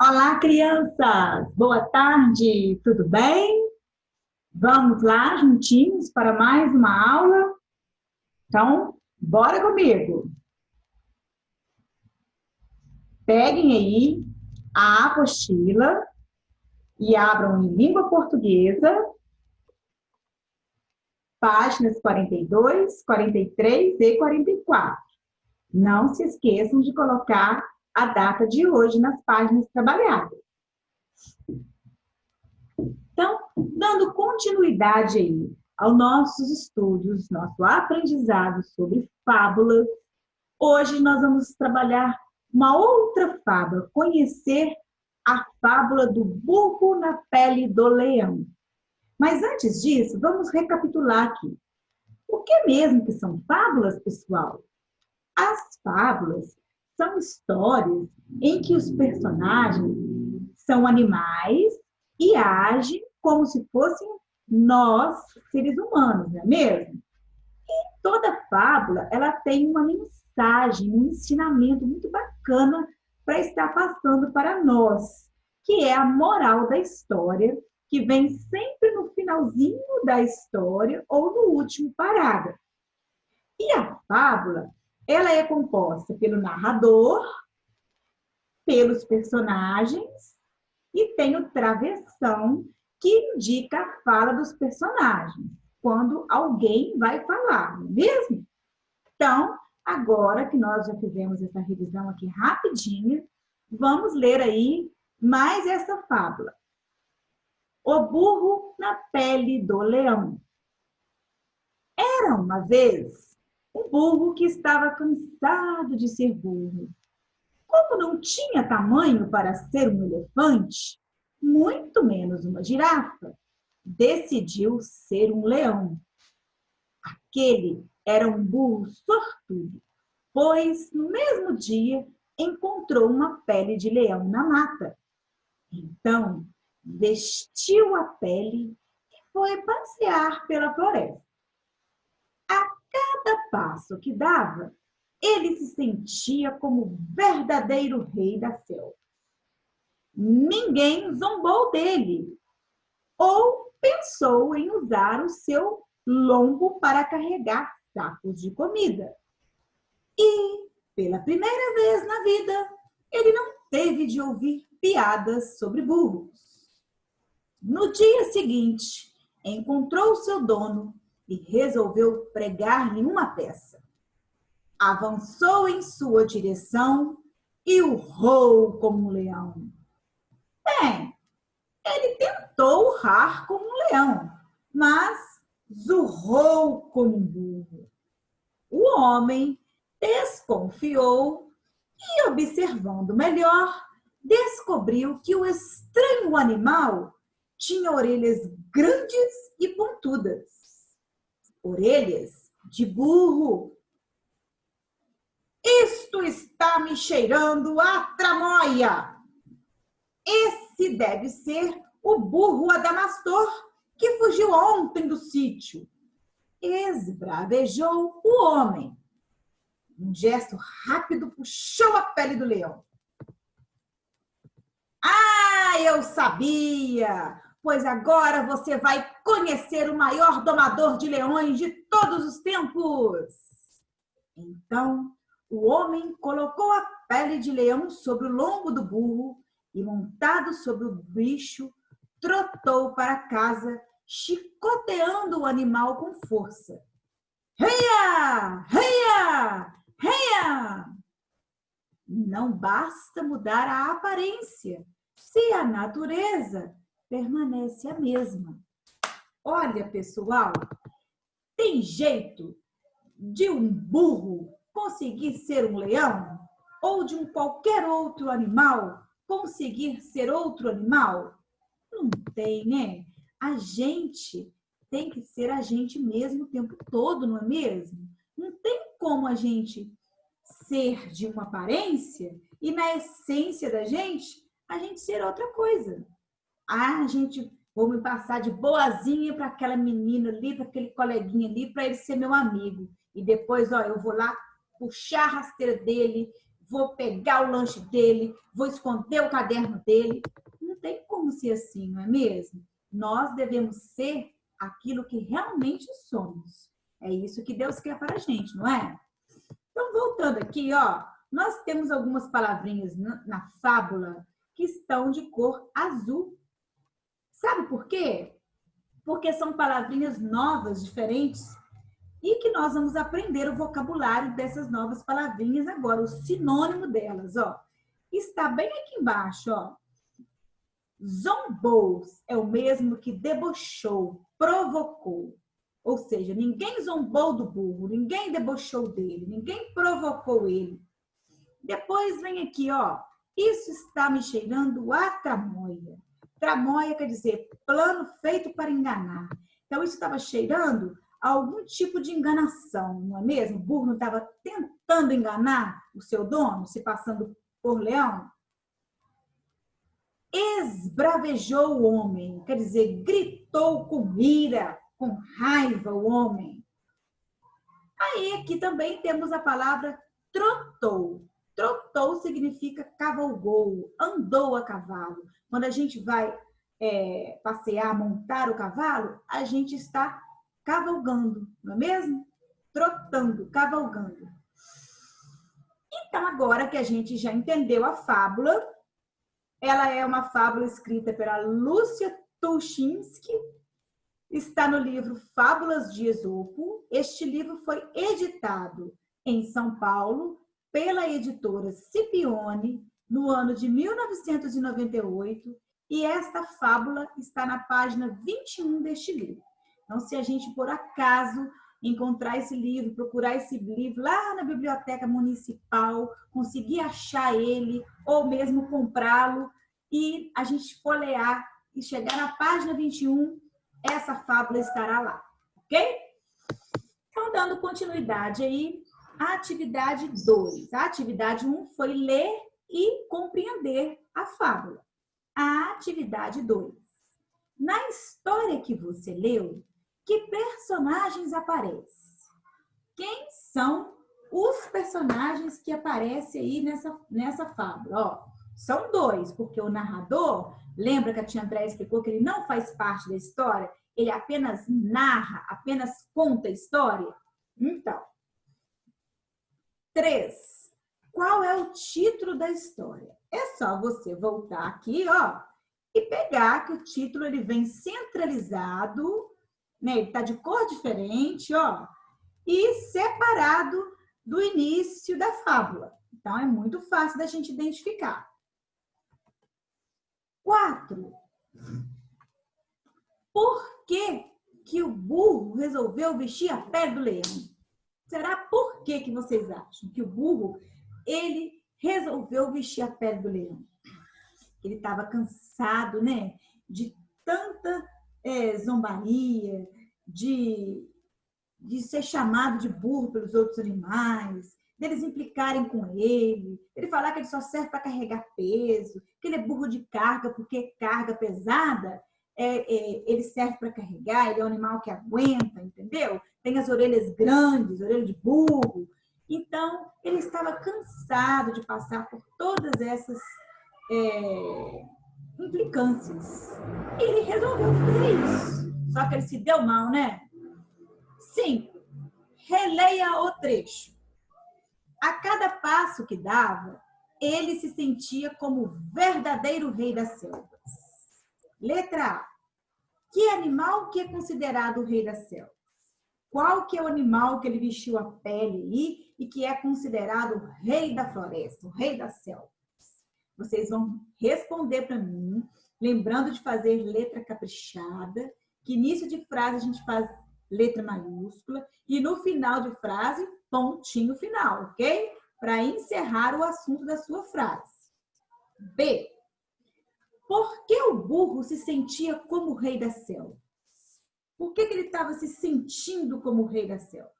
Olá, crianças! Boa tarde, tudo bem? Vamos lá juntinhos para mais uma aula? Então, bora comigo! Peguem aí a apostila e abram em língua portuguesa, páginas 42, 43 e 44. Não se esqueçam de colocar a data de hoje nas páginas trabalhadas. Então, dando continuidade aí aos nossos estudos, nosso aprendizado sobre fábulas, hoje nós vamos trabalhar uma outra fábula, conhecer a fábula do burro na pele do leão. Mas antes disso, vamos recapitular aqui. O que mesmo que são fábulas, pessoal? As fábulas são histórias em que os personagens são animais e agem como se fossem nós, seres humanos, não é mesmo? Toda fábula, ela tem uma mensagem, um ensinamento muito bacana para estar passando para nós, que é a moral da história, que vem sempre no finalzinho da história ou no último parágrafo. E a fábula, ela é composta pelo narrador, pelos personagens e tem o travessão, que indica a fala dos personagens, quando alguém vai falar, não é mesmo? Então, agora que nós já fizemos essa revisão aqui rapidinha, vamos ler aí mais essa fábula. O burro na pele do leão. Era uma vez um burro que estava cansado de ser burro. Como não tinha tamanho para ser um elefante, muito menos uma girafa, decidiu ser um leão. Aquele era um burro sortudo, pois no mesmo dia encontrou uma pele de leão na mata. Então, vestiu a pele e foi passear pela floresta. A cada passo que dava, ele se sentia como o verdadeiro rei da selva. Ninguém zombou dele ou pensou em usar o seu lombo para carregar sacos de comida. E, pela primeira vez na vida, ele não teve de ouvir piadas sobre burros. No dia seguinte, encontrou seu dono e resolveu pregar-lhe uma peça. Avançou em sua direção e urrou como um leão. Bem, ele tentou urrar como um leão, mas zurrou como um burro. O homem desconfiou e, observando melhor, descobriu que o estranho animal tinha orelhas grandes e pontudas. Orelhas de burro. Isto está me cheirando a tramóia. Esse deve ser o burro Adamastor que fugiu ontem do sítio. Esbravejou o homem. Um gesto rápido puxou a pele do leão. Ah, eu sabia! Pois agora você vai conhecer o maior domador de leões de todos os tempos. Então, o homem colocou a pele de leão sobre o lombo do burro e, montado sobre o bicho, trotou para casa, chicoteando o animal com força. Reia! Reia! Reia! Não basta mudar a aparência, se a natureza permanece a mesma. Olha, pessoal, tem jeito de um burro conseguir ser um leão? Ou de um qualquer outro animal conseguir ser outro animal? Não tem, né? A gente tem que ser a gente mesmo o tempo todo, não é mesmo? Não tem como a gente ser de uma aparência e na essência da gente, a gente ser outra coisa. Ah, gente, vou me passar de boazinha para aquela menina ali, para aquele coleguinha ali, para ele ser meu amigo. E depois, ó, eu vou lá puxar a rasteira dele, vou pegar o lanche dele, vou esconder o caderno dele. Não tem como ser assim, não é mesmo? Nós devemos ser aquilo que realmente somos. É isso que Deus quer para a gente, não é? Então, voltando aqui, ó, nós temos algumas palavrinhas na fábula que estão de cor azul. Sabe por quê? Porque são palavrinhas novas, diferentes, e que nós vamos aprender o vocabulário dessas novas palavrinhas agora, o sinônimo delas, ó. Está bem aqui embaixo, ó. Zombou é o mesmo que debochou, provocou. Ou seja, ninguém zombou do burro, ninguém debochou dele, ninguém provocou ele. Depois vem aqui, ó. Isso está me cheirando a tramóia. Tramóia quer dizer plano feito para enganar. Então, isso estava cheirando a algum tipo de enganação, não é mesmo? O burro não estava tentando enganar o seu dono, se passando por leão? Esbravejou o homem, quer dizer, gritou com ira, com raiva o homem. Aí aqui também temos a palavra trotou. Trotou significa cavalgou, andou a cavalo. Quando a gente vai passear, montar o cavalo, a gente está cavalgando, não é mesmo? Trotando, cavalgando. Então, agora que a gente já entendeu a fábula, ela é uma fábula escrita pela Lúcia Tulchinski, está no livro Fábulas de Esopo. Este livro foi editado em São Paulo pela editora Scipione no ano de 1998 e esta fábula está na página 21 deste livro. Então, se a gente, por acaso, encontrar esse livro, procurar esse livro lá na biblioteca municipal, conseguir achar ele ou mesmo comprá-lo e a gente folhear e chegar na página 21, essa fábula estará lá, ok? Então, dando continuidade aí, a atividade 2. A atividade 1 foi ler e compreender a fábula. A atividade 2. Na história que você leu, que personagens aparecem? Quem são os personagens que aparecem aí nessa fábula? Ó, são 2, porque o narrador, lembra que a tia Andréia explicou que ele não faz parte da história? Ele apenas narra, apenas conta a história? Então, 3. Qual é o título da história? É só você voltar aqui, ó, e pegar que o título ele vem centralizado, né? Ele tá de cor diferente, ó, e separado do início da fábula. Então, é muito fácil da gente identificar. 4. Por que o burro resolveu vestir a pele do leão? Será por que vocês acham que o burro ele resolveu vestir a pele do leão? Ele estava cansado, né? De tanta zombaria, de ser chamado de burro pelos outros animais, deles implicarem com ele falar que ele só serve para carregar peso, que ele é burro de carga porque carga pesada ele serve para carregar, ele é um animal que aguenta, entendeu? Tem as orelhas grandes, orelha de burro. Então, ele estava cansado de passar por todas essas implicâncias. E ele resolveu fazer isso. Só que ele se deu mal, né? 5. Releia o trecho. A cada passo que dava, ele se sentia como o verdadeiro rei das selvas. Letra A. Que animal que é considerado o rei das selvas? Qual que é o animal que ele vestiu a pele aí e que é considerado o rei da floresta, o rei da selva? Vocês vão responder para mim, lembrando de fazer letra caprichada, que início de frase a gente faz letra maiúscula e no final de frase, pontinho final, ok? Para encerrar o assunto da sua frase. B. Por que o burro se sentia como o rei da selva? Por que ele estava se sentindo como o rei da selva?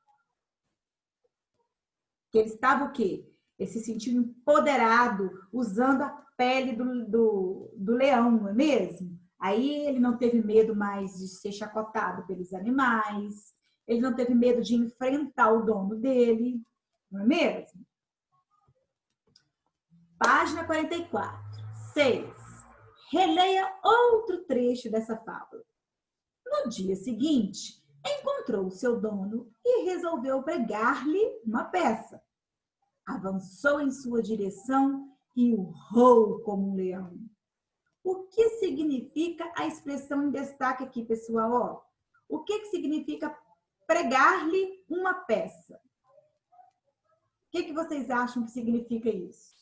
Porque ele estava o quê? Ele se sentiu empoderado, usando a pele do leão, não é mesmo? Aí ele não teve medo mais de ser chacotado pelos animais, ele não teve medo de enfrentar o dono dele, não é mesmo? Página 44. 6. Releia outro trecho dessa fábula. No dia seguinte, encontrou o seu dono e resolveu pregar-lhe uma peça. Avançou em sua direção e urrou como um leão. O que significa a expressão em destaque aqui, pessoal? Ó, o que significa pregar-lhe uma peça? O que vocês acham que significa isso?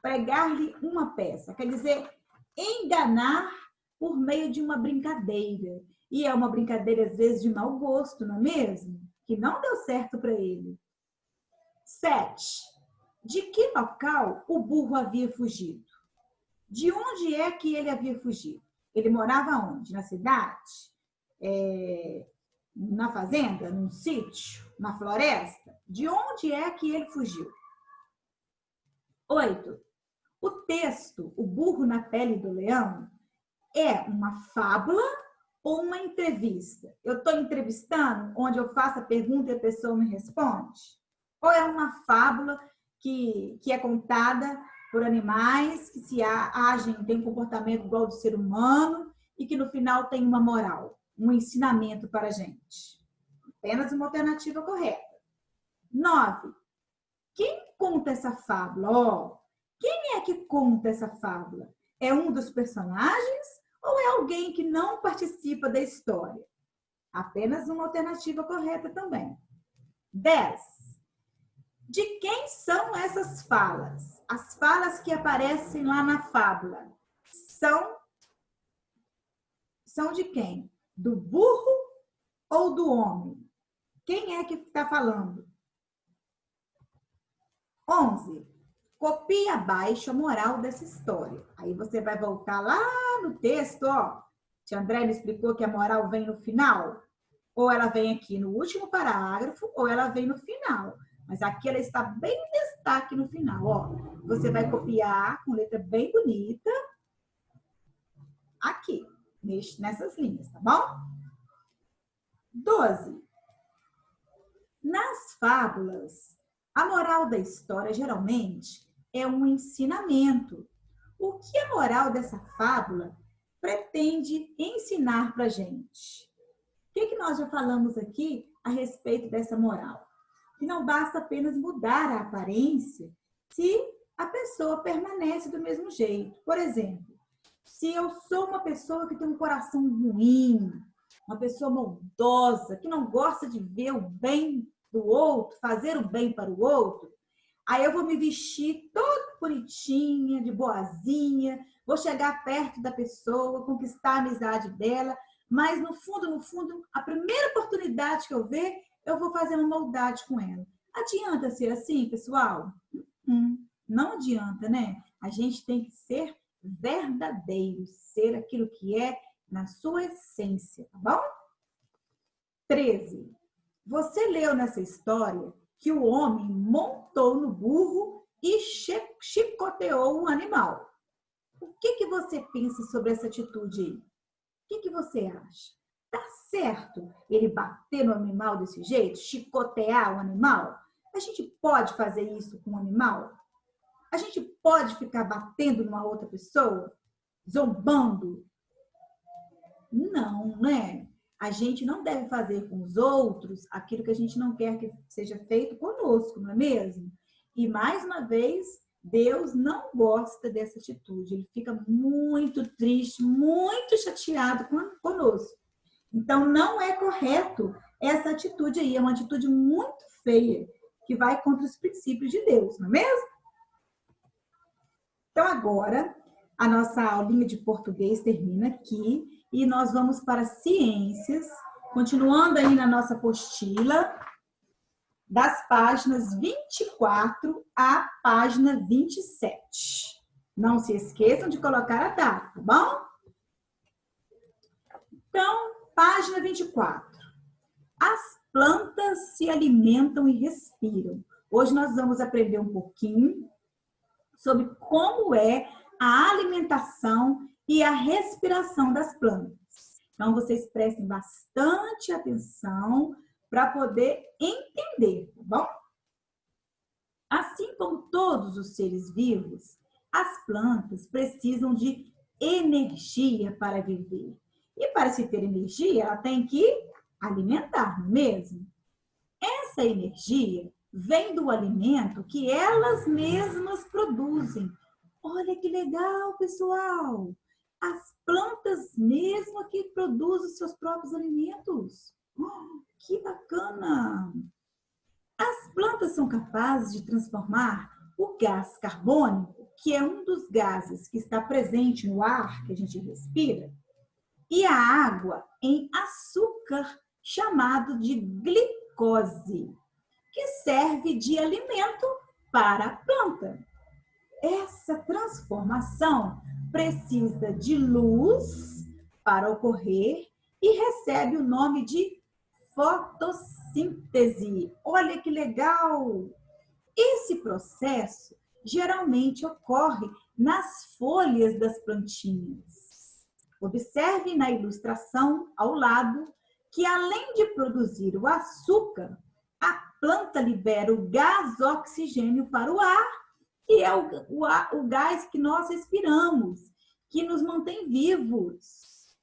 Pregar-lhe uma peça. Quer dizer, enganar por meio de uma brincadeira. E é uma brincadeira, às vezes, de mau gosto, não é mesmo? Que não deu certo para ele. 7. De que local o burro havia fugido? De onde é que ele havia fugido? Ele morava onde? Na cidade? Na fazenda? Num sítio? Na floresta? De onde é que ele fugiu? 8. O texto, O Burro na Pele do Leão, é uma fábula ou uma entrevista? Eu estou entrevistando, onde eu faço a pergunta e a pessoa me responde? Ou é uma fábula que é contada por animais que se agem, têm um comportamento igual ao do ser humano e que no final tem uma moral, um ensinamento para a gente? Apenas uma alternativa correta. 9. Quem conta essa fábula? Ó, quem é que conta essa fábula? É um dos personagens ou é alguém que não participa da história? Apenas uma alternativa correta também. 10. De quem são essas falas? As falas que aparecem lá na fábula são de quem? Do burro ou do homem? Quem é que está falando? 11. Copie abaixo a moral dessa história. Aí você vai voltar lá no texto, ó. Tia André me explicou que a moral vem no final. Ou ela vem aqui no último parágrafo, ou ela vem no final. Mas aqui ela está bem em destaque no final, ó. Você vai copiar com letra bem bonita aqui, nessas linhas, tá bom? 12. Nas fábulas, a moral da história geralmente é um ensinamento. O que a moral dessa fábula pretende ensinar para a gente? O que nós já falamos aqui a respeito dessa moral? Que não basta apenas mudar a aparência se a pessoa permanece do mesmo jeito. Por exemplo, se eu sou uma pessoa que tem um coração ruim, uma pessoa maldosa, que não gosta de ver o bem do outro, fazer o bem para o outro, aí eu vou me vestir toda bonitinha, de boazinha, vou chegar perto da pessoa, conquistar a amizade dela, mas no fundo, a primeira oportunidade que eu ver, eu vou fazer uma maldade com ela. Adianta ser assim, pessoal? Não adianta, né? A gente tem que ser verdadeiro, ser aquilo que é na sua essência, tá bom? 13. Você leu nessa história que o homem montou no burro e chicoteou o animal. O que você pensa sobre essa atitude aí? O que você acha? Tá certo ele bater no animal desse jeito? Chicotear o animal? A gente pode fazer isso com o animal? A gente pode ficar batendo numa outra pessoa? Zombando? Não, né? A gente não deve fazer com os outros aquilo que a gente não quer que seja feito conosco, não é mesmo? E, mais uma vez, Deus não gosta dessa atitude. Ele fica muito triste, muito chateado conosco. Então, não é correto essa atitude aí. É uma atitude muito feia, que vai contra os princípios de Deus, não é mesmo? Então, agora, a nossa aulinha de português termina aqui e nós vamos para ciências, continuando aí na nossa apostila, das páginas 24 à página 27. Não se esqueçam de colocar a data, tá bom? Então, página 24. As plantas se alimentam e respiram. Hoje nós vamos aprender um pouquinho sobre como é a alimentação e a respiração das plantas. Então, vocês prestem bastante atenção para poder entender, tá bom? Assim como todos os seres vivos, As plantas precisam de energia para viver. E para se ter energia, ela tem que alimentar, não é mesmo? Essa energia vem do alimento que elas mesmas produzem. Olha que legal, pessoal! As plantas mesmo que produzem os seus próprios alimentos. Que bacana! As plantas são capazes de transformar o gás carbônico, que é um dos gases que está presente no ar que a gente respira, e a água em açúcar, chamado de glicose, que serve de alimento para a planta. Essa transformação precisa de luz para ocorrer e recebe o nome de fotossíntese. Olha que legal! Esse processo geralmente ocorre nas folhas das plantinhas. Observe na ilustração ao lado que, além de produzir o açúcar, a planta libera o gás oxigênio para o ar, que é o gás que nós respiramos, que nos mantém vivos.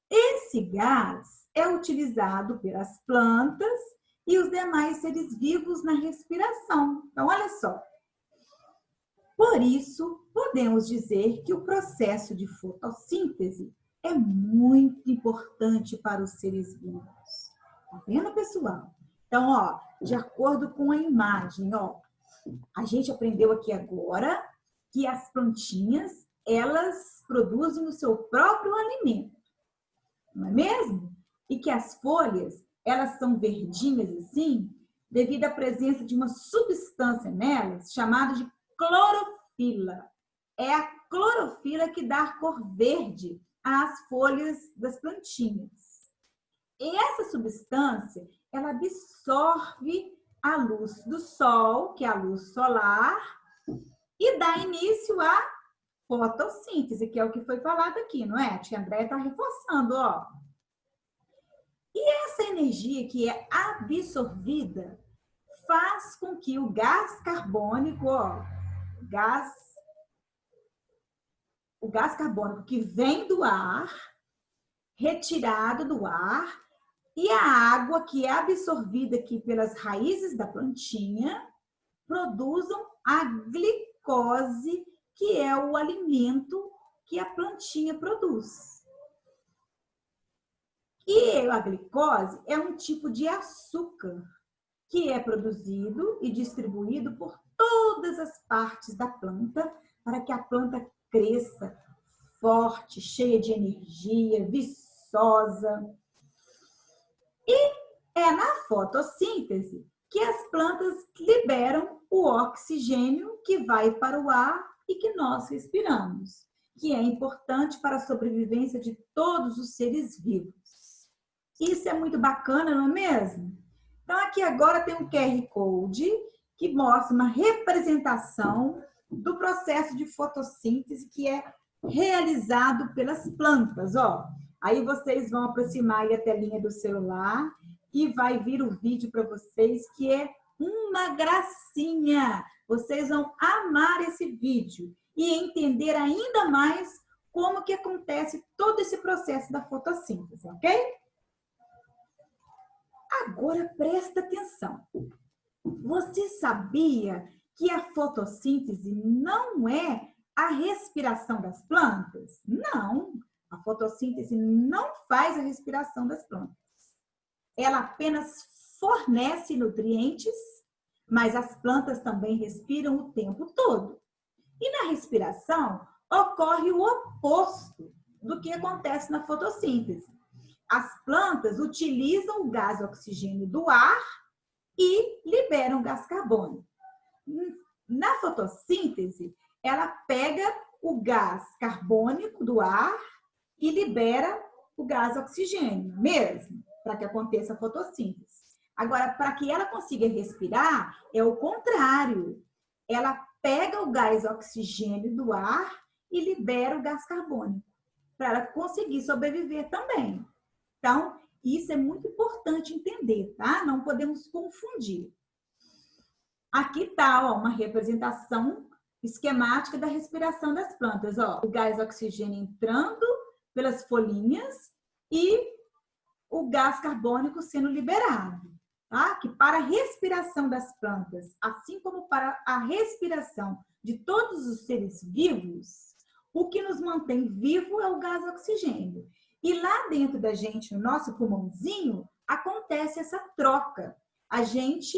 Esse gás é utilizado pelas plantas e os demais seres vivos na respiração. Então, olha só. Por isso, podemos dizer que o processo de fotossíntese é muito importante para os seres vivos. Tá vendo, pessoal? Então, ó, de acordo com a imagem, ó, a gente aprendeu aqui agora que as plantinhas, elas produzem o seu próprio alimento, não é mesmo? E que as folhas, elas são verdinhas assim, devido à presença de uma substância nelas chamada de clorofila. É a clorofila que dá a cor verde às folhas das plantinhas. E essa substância, ela absorve a luz do sol, que é a luz solar, e dá início à fotossíntese, que é o que foi falado aqui, não é? A tia Andréia está reforçando, ó. E essa energia que é absorvida faz com que o gás carbônico, ó, o gás carbônico que vem do ar, retirado do ar, e a água que é absorvida aqui pelas raízes da plantinha, produzam a glicose, que é o alimento que a plantinha produz. E a glicose é um tipo de açúcar que é produzido e distribuído por todas as partes da planta para que a planta cresça forte, cheia de energia, viçosa. E é na fotossíntese que as plantas liberam o oxigênio que vai para o ar e que nós respiramos, que é importante para a sobrevivência de todos os seres vivos. Isso é muito bacana, não é mesmo? Então, aqui agora tem um QR Code que mostra uma representação do processo de fotossíntese que é realizado pelas plantas, ó. Aí vocês vão aproximar aí a telinha do celular e vai vir o vídeo para vocês, que é uma gracinha. Vocês vão amar esse vídeo e entender ainda mais como que acontece todo esse processo da fotossíntese, ok? Agora presta atenção. Você sabia que a fotossíntese não é a respiração das plantas? Não, a fotossíntese não faz a respiração das plantas. Ela apenas fornece nutrientes, mas as plantas também respiram o tempo todo. E na respiração ocorre o oposto do que acontece na fotossíntese. As plantas utilizam o gás oxigênio do ar e liberam gás carbônico. Na fotossíntese, ela pega o gás carbônico do ar e libera o gás oxigênio, mesmo, para que aconteça a fotossíntese. Agora, para que ela consiga respirar, é o contrário. Ela pega o gás oxigênio do ar e libera o gás carbônico, para ela conseguir sobreviver também. Então, isso é muito importante entender, tá? Não podemos confundir. Aqui está uma representação esquemática da respiração das plantas. Ó, o gás oxigênio entrando pelas folhinhas e o gás carbônico sendo liberado. Tá? Que para a respiração das plantas, assim como para a respiração de todos os seres vivos, o que nos mantém vivo é o gás oxigênio. E lá dentro da gente, no nosso pulmãozinho, acontece essa troca. A gente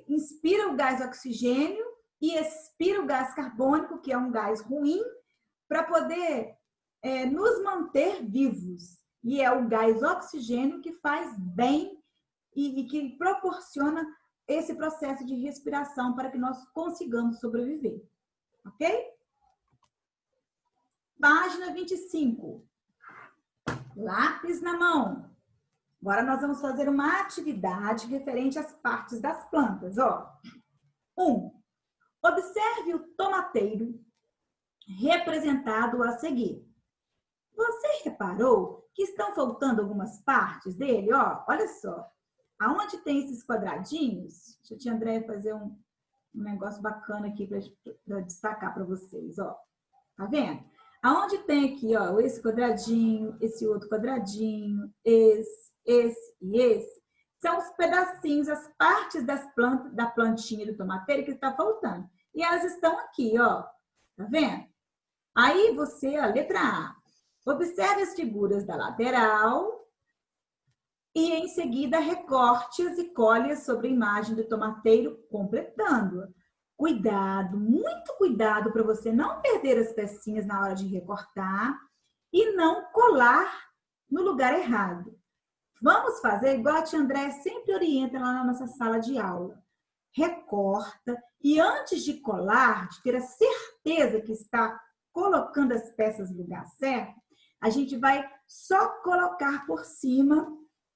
inspira o gás oxigênio e expira o gás carbônico, que é um gás ruim, para poder nos manter vivos. E é o gás oxigênio que faz bem e que proporciona esse processo de respiração para que nós consigamos sobreviver. Ok? Página 25. Lápis na mão. Agora nós vamos fazer uma atividade referente às partes das plantas. Ó. 1. Observe o tomateiro representado a seguir. Você reparou que estão faltando algumas partes dele? Ó, olha só. Aonde tem esses quadradinhos? Deixa a tia Andréia fazer um negócio bacana aqui para destacar para vocês. Ó. Tá vendo? Aonde tem aqui, ó, esse quadradinho, esse outro quadradinho, esse e esse, são os pedacinhos, as partes da plantinha do tomateiro que está faltando. E elas estão aqui, ó. Tá vendo? Aí você, a letra A, observe as figuras da lateral e em seguida recorte-as e colhe sobre a imagem do tomateiro, completando-a. Cuidado, muito cuidado para você não perder as pecinhas na hora de recortar e não colar no lugar errado. Vamos fazer igual a tia Andréia sempre orienta lá na nossa sala de aula. Recorta e antes de colar, de ter a certeza que está colocando as peças no lugar certo, a gente vai só colocar por cima,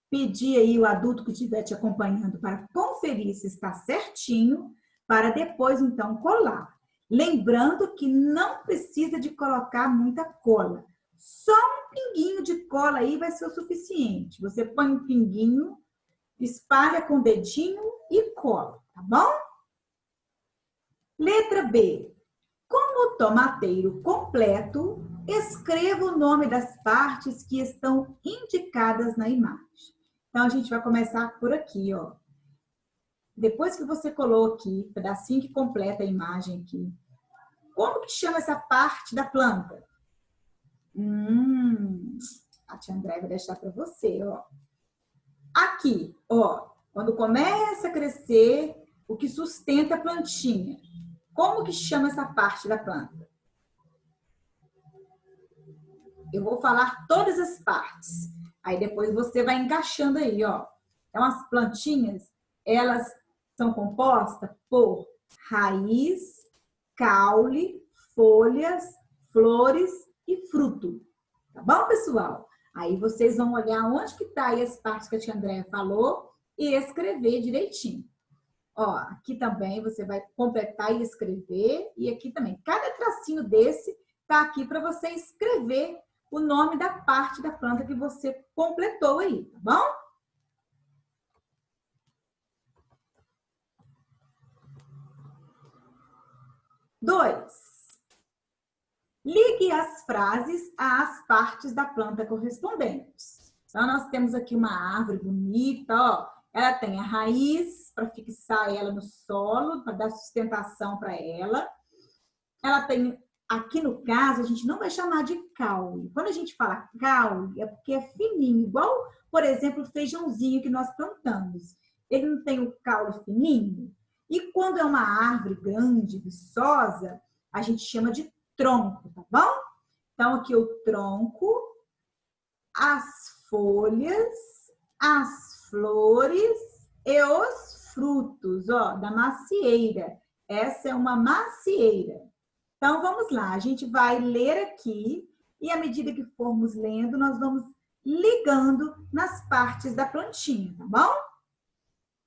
pedir aí o adulto que estiver te acompanhando para conferir se está certinho, para depois, então, colar. Lembrando que não precisa de colocar muita cola. Só um pinguinho de cola aí vai ser o suficiente. Você põe um pinguinho, espalha com o dedinho e cola, tá bom? Letra B. Como tomateiro completo, escreva o nome das partes que estão indicadas na imagem. Então, a gente vai começar por aqui, ó. Depois que você colou aqui, pedacinho que completa a imagem aqui, como que chama essa parte da planta? A tia Andréia vai deixar para você, ó. Aqui, ó, quando começa a crescer, o que sustenta a plantinha. Como que chama essa parte da planta? Eu vou falar todas as partes. Aí depois você vai encaixando aí, ó. Então, as plantinhas, elas são compostas por raiz, caule, folhas, flores e fruto. Tá bom, pessoal? Aí vocês vão olhar onde que tá aí as partes que a tia Andréia falou e escrever direitinho. Ó, aqui também você vai completar e escrever. E aqui também. Cada tracinho desse tá aqui para você escrever o nome da parte da planta que você completou aí, tá bom? Dois. Ligue as frases às partes da planta correspondentes. Então, nós temos aqui uma árvore bonita, ó. Ela tem a raiz para fixar ela no solo, para dar sustentação para ela. Ela tem, aqui no caso, a gente não vai chamar de caule. Quando a gente fala caule, é porque é fininho, igual, por exemplo, o feijãozinho que nós plantamos. Ele não tem o caule fininho? E quando é uma árvore grande, viçosa, a gente chama de tronco, tá bom? Então, aqui o tronco, as folhas, as flores e os frutos, ó, da macieira. Essa é uma macieira. Então, vamos lá. A gente vai ler aqui e, à medida que formos lendo, nós vamos ligando nas partes da plantinha, tá bom?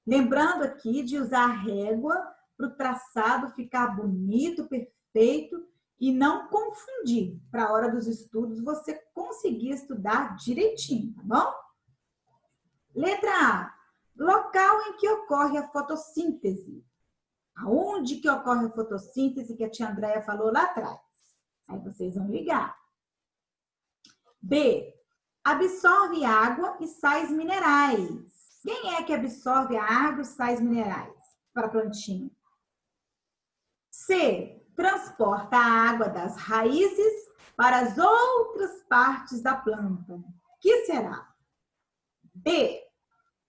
Lembrando aqui de usar a régua para o traçado ficar bonito, perfeito e não confundir. Para a hora dos estudos, você conseguir estudar direitinho, tá bom? Letra A. Local em que ocorre a fotossíntese. Aonde que ocorre a fotossíntese que a tia Andréia falou lá atrás? Aí vocês vão ligar. B. Absorve água e sais minerais. Quem é que absorve a água e sais minerais para a plantinha? C. Transporta a água das raízes para as outras partes da planta. Que será? D.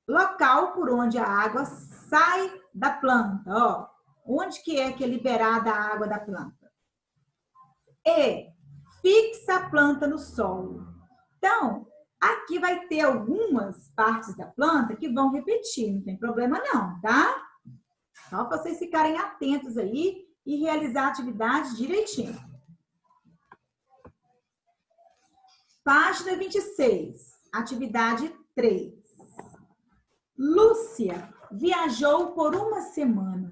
Local por onde a água sai da planta. Ó, onde que é liberada a água da planta? E. Fixa a planta no solo. Então, aqui vai ter algumas partes da planta que vão repetir, não tem problema não, tá? Só para vocês ficarem atentos aí e realizar a atividade direitinho. Página 26, atividade 3. Lúcia viajou por uma semana.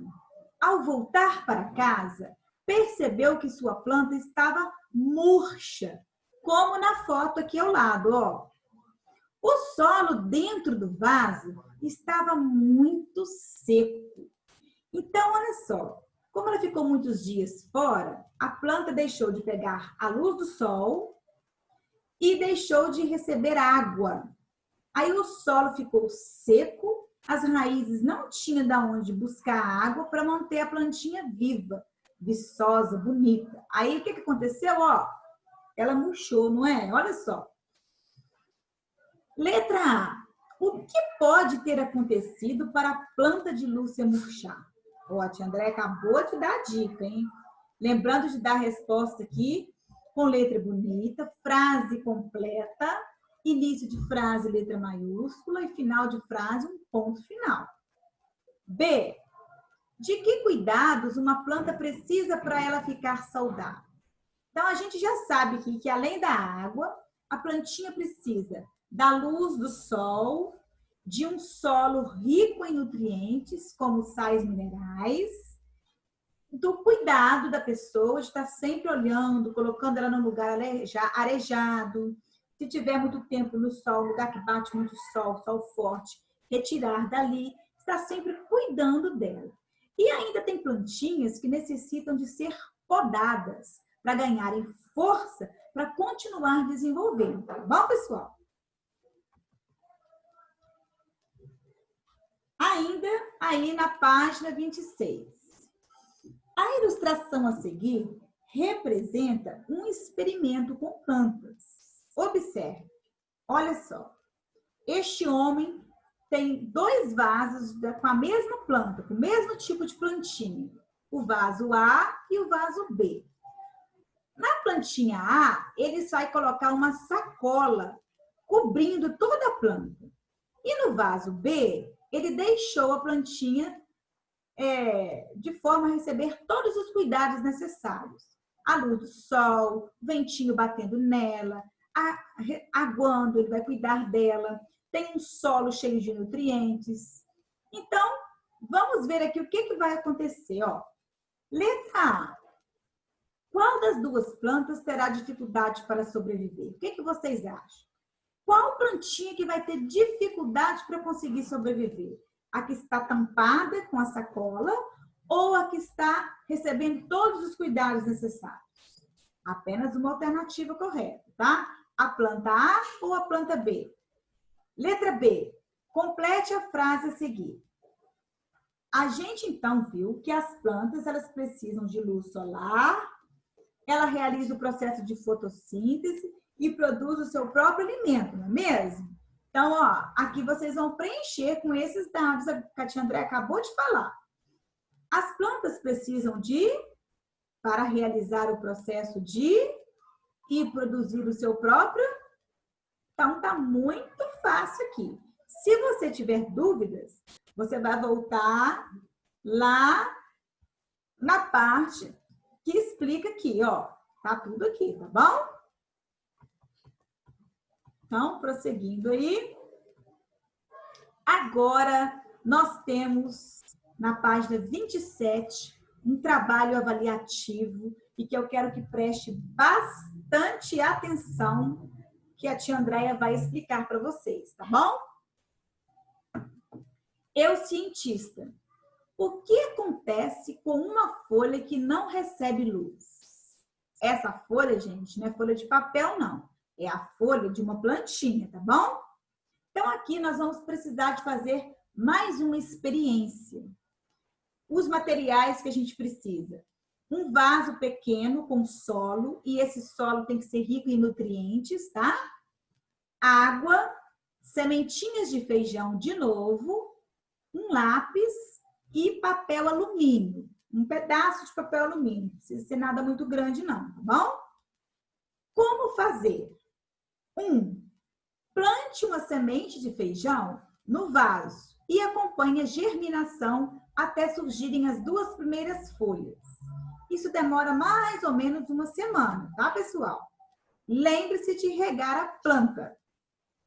Ao voltar para casa, percebeu que sua planta estava murcha, como na foto aqui ao lado, ó. O solo dentro do vaso estava muito seco. Então, olha só, como ela ficou muitos dias fora, a planta deixou de pegar a luz do sol e deixou de receber água. Aí o solo ficou seco, as raízes não tinham de onde buscar água para manter a plantinha viva, viçosa, bonita. Aí o que aconteceu? Ó, ela murchou, não é? Olha só. Letra A. O que pode ter acontecido para a planta de Lúcia murchar? Ó, a tia Andréia acabou de dar a dica, hein? Lembrando de dar a resposta aqui com letra bonita, frase completa, início de frase, letra maiúscula e final de frase, um ponto final. B. De que cuidados uma planta precisa para ela ficar saudável? Então, a gente já sabe que além da água, a plantinha precisa da luz do sol, de um solo rico em nutrientes, como sais minerais, do cuidado da pessoa, de estar sempre olhando, colocando ela num lugar arejado. Se tiver muito tempo no sol, lugar que bate muito sol, sol forte, retirar dali, estar sempre cuidando dela. E ainda tem plantinhas que necessitam de ser podadas para ganharem força para continuar desenvolvendo. Tá bom, pessoal? Ainda aí na página 26. A ilustração a seguir representa um experimento com plantas. Observe, olha só. Este homem tem 2 vasos com a mesma planta, com o mesmo tipo de plantinha. O vaso A e o vaso B. Na plantinha A, ele vai colocar uma sacola cobrindo toda a planta. E no vaso B, ele deixou a plantinha de forma a receber todos os cuidados necessários. A luz do sol, ventinho batendo nela, aguando, ele vai cuidar dela. Tem um solo cheio de nutrientes. Então, vamos ver aqui o que vai acontecer. Ó. Letra A. Qual das 2 plantas terá dificuldade para sobreviver? O que vocês acham? Qual plantinha que vai ter dificuldade para conseguir sobreviver? A que está tampada com a sacola ou a que está recebendo todos os cuidados necessários? Apenas uma alternativa correta, tá? A planta A ou a planta B? Letra B. Complete a frase a seguir. A gente, então, viu que as plantas elas precisam de luz solar, ela realiza o processo de fotossíntese e produz o seu próprio alimento, não é mesmo? Então, ó, aqui vocês vão preencher com esses dados que a tia Andréia acabou de falar. As plantas precisam para realizar o processo e produzir o seu próprio. Então, tá muito fácil aqui. Se você tiver dúvidas, você vai voltar lá na parte que explica aqui, ó. Tá tudo aqui, tá bom? Então, prosseguindo aí. Agora, nós temos, na página 27, um trabalho avaliativo e que eu quero que preste bastante atenção, que a tia Andréia vai explicar para vocês, tá bom? Eu, cientista. O que acontece com uma folha que não recebe luz? Essa folha, gente, não é folha de papel, não. É a folha de uma plantinha, tá bom? Então, aqui nós vamos precisar de fazer mais uma experiência. Os materiais que a gente precisa. Um vaso pequeno com solo, e esse solo tem que ser rico em nutrientes, tá? Água, sementinhas de feijão de novo, um lápis e papel alumínio. Um pedaço de papel alumínio. Não precisa ser nada muito grande, não, tá bom? Como fazer? Plante uma semente de feijão no vaso e acompanhe a germinação até surgirem as 2 primeiras folhas. Isso demora mais ou menos uma semana, tá, pessoal? Lembre-se de regar a planta.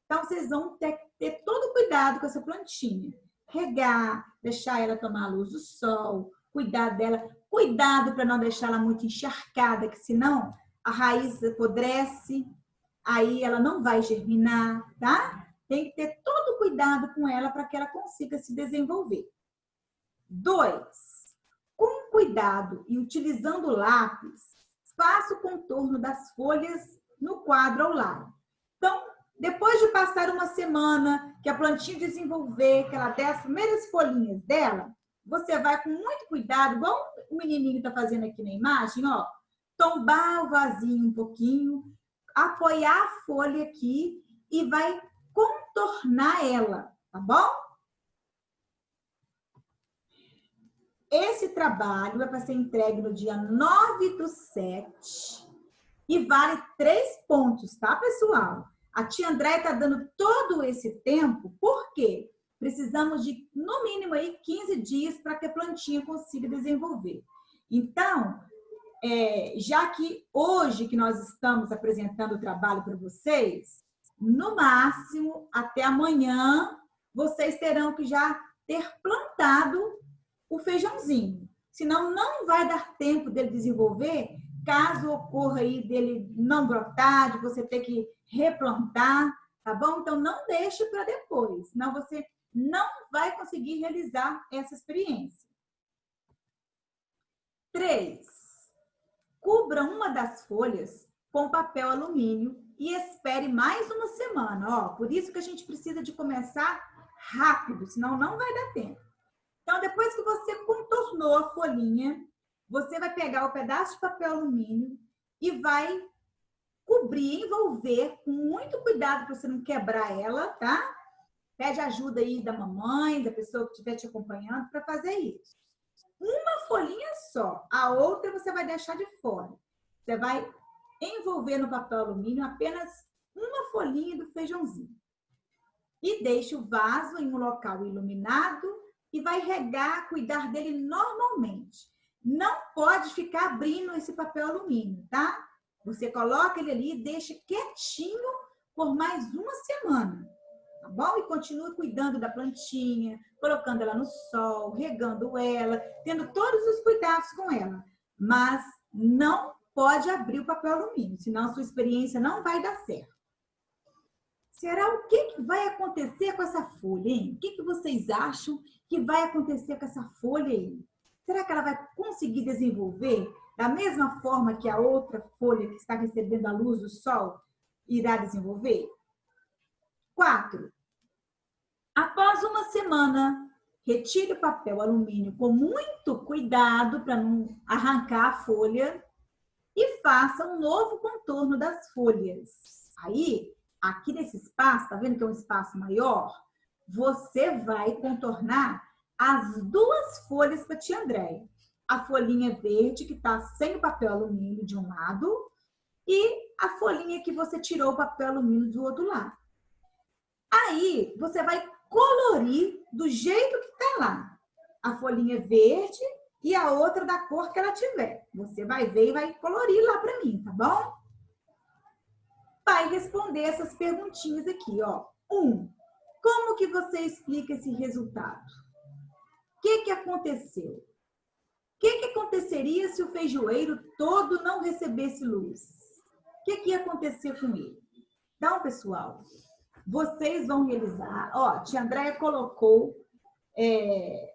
Então, vocês vão ter todo cuidado com essa plantinha. Regar, deixar ela tomar a luz do sol, cuidar dela. Cuidado para não deixá-la muito encharcada, que senão a raiz apodrece, aí ela não vai germinar, tá? Tem que ter todo cuidado com ela para que ela consiga se desenvolver. 2, com cuidado e utilizando lápis, faça o contorno das folhas no quadro ao lado. Então, depois de passar uma semana, que a plantinha desenvolver, que ela der as primeiras folhinhas dela, você vai com muito cuidado, igual o menininho está fazendo aqui na imagem, ó, tombar o vasinho um pouquinho, apoiar a folha aqui e vai contornar ela, tá bom? Esse trabalho é para ser entregue no dia 9/7 e vale 3 pontos, tá, pessoal? A tia Andréia está dando todo esse tempo, por quê? Precisamos de, no mínimo, aí 15 dias para que a plantinha consiga desenvolver. Então, já que hoje que nós estamos apresentando o trabalho para vocês, no máximo, até amanhã, vocês terão que já ter plantado o feijãozinho. Senão, não vai dar tempo dele desenvolver, caso ocorra aí dele não brotar, de você ter que replantar, tá bom? Então, não deixe para depois, senão você não vai conseguir realizar essa experiência. 3. Cubra uma das folhas com papel alumínio e espere mais uma semana. Ó, por isso que a gente precisa de começar rápido, senão não vai dar tempo. Então, depois que você contornou a folhinha, você vai pegar o pedaço de papel alumínio e vai cobrir, envolver com muito cuidado para você não quebrar ela, tá? Pede ajuda aí da mamãe, da pessoa que estiver te acompanhando para fazer isso. Uma folhinha só, a outra você vai deixar de fora. Você vai envolver no papel alumínio apenas uma folhinha do feijãozinho. E deixe o vaso em um local iluminado e vai regar, cuidar dele normalmente. Não pode ficar abrindo esse papel alumínio, tá? Você coloca ele ali e deixa quietinho por mais uma semana, tá bom? E continue cuidando da plantinha, colocando ela no sol, regando ela, tendo todos os cuidados com ela. Mas não pode abrir o papel alumínio, senão a sua experiência não vai dar certo. Será o que vai acontecer com essa folha, hein? O que vocês acham que vai acontecer com essa folha aí? Será que ela vai conseguir desenvolver da mesma forma que a outra folha que está recebendo a luz do sol irá desenvolver? 4. Após uma semana, retire o papel alumínio com muito cuidado para não arrancar a folha e faça um novo contorno das folhas. Aí, aqui nesse espaço, tá vendo que é um espaço maior? Você vai contornar as 2 folhas para a tia Andréia. A folhinha verde, que está sem o papel alumínio de um lado, e a folhinha que você tirou o papel alumínio do outro lado. Aí, você vai colorir do jeito que está lá. A folhinha verde e a outra da cor que ela tiver. Você vai ver e vai colorir lá para mim, tá bom? Vai responder essas perguntinhas aqui, ó. 1. Como que você explica esse resultado? O que aconteceu? O que aconteceria se o feijoeiro todo não recebesse luz? O que ia acontecer com ele? Então, pessoal, vocês vão realizar. Ó, tia Andréia colocou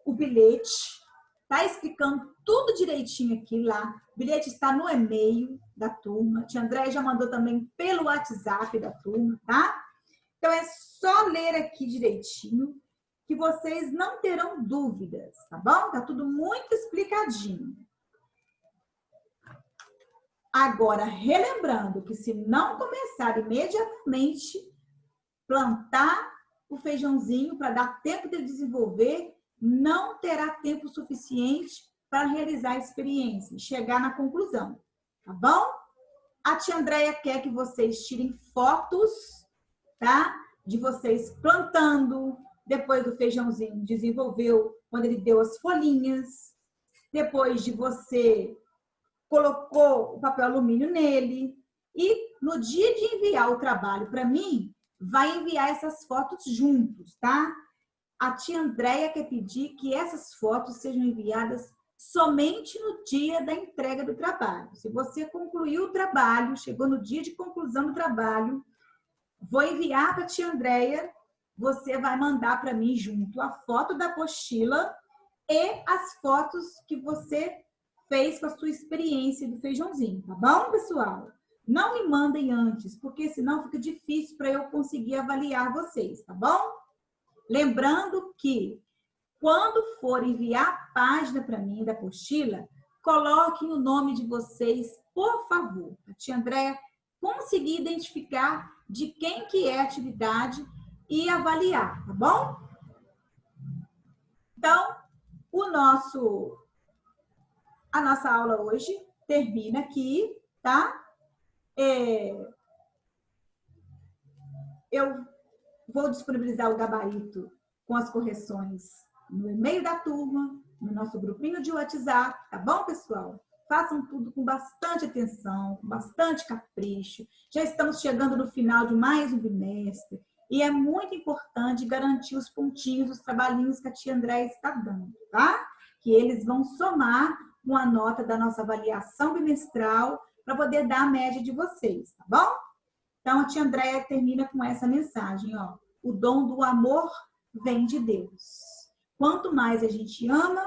o bilhete Tá explicando tudo direitinho aqui lá. O bilhete está no e-mail da turma. A tia Andréia já mandou também pelo WhatsApp da turma, tá? Então, é só ler aqui direitinho que vocês não terão dúvidas, tá bom? Tá tudo muito explicadinho. Agora, relembrando que se não começar imediatamente, plantar o feijãozinho para dar tempo de desenvolver, não terá tempo suficiente para realizar a experiência e chegar na conclusão, tá bom? A tia Andréia quer que vocês tirem fotos, tá? De vocês plantando, depois do feijãozinho desenvolveu, quando ele deu as folhinhas, depois de você colocou o papel alumínio nele, e no dia de enviar o trabalho para mim, vai enviar essas fotos juntos, tá? A tia Andréia quer pedir que essas fotos sejam enviadas somente no dia da entrega do trabalho. Se você concluiu o trabalho, chegou no dia de conclusão do trabalho, vou enviar para a tia Andréia, você vai mandar para mim junto a foto da apostila e as fotos que você fez com a sua experiência do feijãozinho, tá bom, pessoal? Não me mandem antes, porque senão fica difícil para eu conseguir avaliar vocês, tá bom? Lembrando que quando for enviar a página para mim da apostila, coloquem o nome de vocês, por favor. A tia Andréia conseguir identificar de quem que é a atividade e avaliar, tá bom? Então, a nossa aula hoje termina aqui, tá? Eu vou disponibilizar o gabarito com as correções no e-mail da turma, no nosso grupinho de WhatsApp, tá bom, pessoal? Façam tudo com bastante atenção, com bastante capricho. Já estamos chegando no final de mais um bimestre e é muito importante garantir os pontinhos, os trabalhinhos que a tia Andréia está dando, tá? Que eles vão somar com a nota da nossa avaliação bimestral para poder dar a média de vocês, tá bom? Então, a tia Andréia termina com essa mensagem, ó. O dom do amor vem de Deus. Quanto mais a gente ama,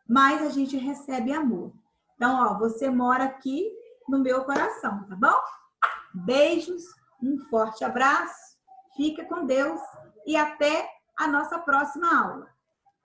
mais a gente recebe amor. Então, ó, você mora aqui no meu coração, tá bom? Beijos, um forte abraço, fica com Deus e até a nossa próxima aula.